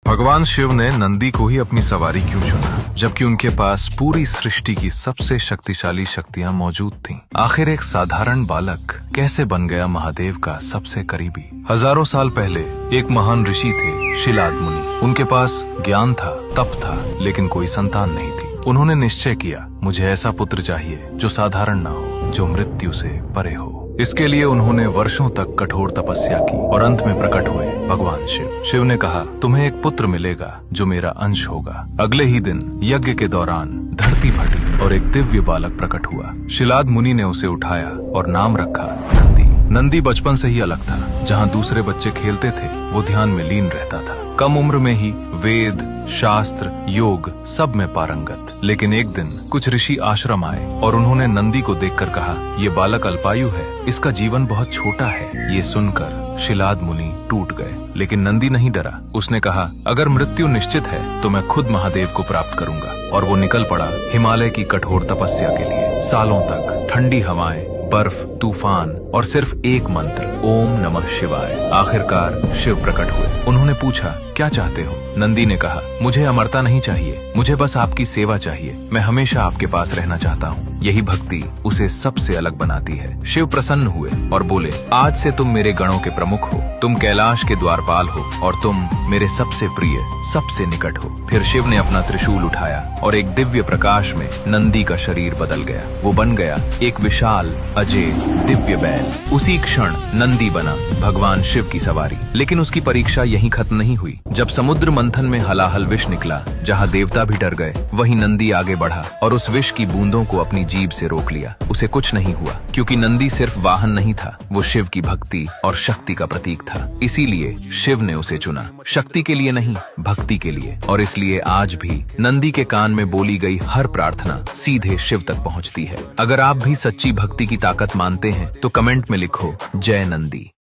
भगवान शिव ने नंदी को ही अपनी सवारी क्यों चुना, जबकि उनके पास पूरी सृष्टि की सबसे शक्तिशाली शक्तियां मौजूद थीं? आखिर एक साधारण बालक कैसे बन गया महादेव का सबसे करीबी? हजारों साल पहले एक महान ऋषि थे, शिलाद मुनि। उनके पास ज्ञान था, तप था, लेकिन कोई संतान नहीं थी। उन्होंने निश्चय किया, मुझे ऐसा पुत्र चाहिए जो साधारण ना हो, जो मृत्यु से परे हो। इसके लिए उन्होंने वर्षों तक कठोर तपस्या की और अंत में प्रकट हुए भगवान शिव। शिव ने कहा, तुम्हें एक पुत्र मिलेगा जो मेरा अंश होगा। अगले ही दिन यज्ञ के दौरान धरती फटी और एक दिव्य बालक प्रकट हुआ। शिलाद मुनि ने उसे उठाया और नाम रखा नंदी। नंदी बचपन से ही अलग था। जहाँ दूसरे बच्चे खेलते थे, वो ध्यान में लीन रहता था। कम उम्र में ही वेद, शास्त्र, योग सब में पारंगत। लेकिन एक दिन कुछ ऋषि आश्रम आए और उन्होंने नंदी को देखकर कहा, ये बालक अल्पायु है, इसका जीवन बहुत छोटा है। ये सुनकर शिलाद मुनि टूट गए, लेकिन नंदी नहीं डरा। उसने कहा, अगर मृत्यु निश्चित है तो मैं खुद महादेव को प्राप्त करूंगा। और वो निकल पड़ा हिमालय की कठोर तपस्या के लिए। सालों तक ठंडी हवाएं, बर्फ, तूफान और सिर्फ एक मंत्र, ओम नमः शिवाय। आखिरकार शिव प्रकट हुए। उन्होंने पूछा, क्या चाहते हो? नंदी ने कहा, मुझे अमरता नहीं चाहिए, मुझे बस आपकी सेवा चाहिए। मैं हमेशा आपके पास रहना चाहता हूँ। यही भक्ति उसे सबसे अलग बनाती है। शिव प्रसन्न हुए और बोले, आज से तुम मेरे गणों के प्रमुख हो, तुम कैलाश के द्वारपाल हो और तुम मेरे सबसे प्रिय, सबसे निकट हो। फिर शिव ने अपना त्रिशूल उठाया और एक दिव्य प्रकाश में नंदी का शरीर बदल गया। वो बन गया एक विशाल, अजय, दिव्य बैल। उसी क्षण नंदी बना भगवान शिव की सवारी। लेकिन उसकी परीक्षा यहीं खत्म नहीं हुई। जब समुद्र मंथन में हलाहल विष निकला, जहाँ देवता भी डर गए, वहीं नंदी आगे बढ़ा और उस विष की बूंदों को अपनी जीभ से रोक लिया। उसे कुछ नहीं हुआ, क्योंकि नंदी सिर्फ वाहन नहीं था, वो शिव की भक्ति और शक्ति का प्रतीक था। इसीलिए शिव ने उसे चुना, शक्ति के लिए नहीं, भक्ति के लिए। और इसलिए आज भी नंदी के कान में बोली गई हर प्रार्थना सीधे शिव तक पहुंचती है। अगर आप भी सच्ची भक्ति की ताकत मानते हैं तो कमेंट में लिखो, जय नंदी।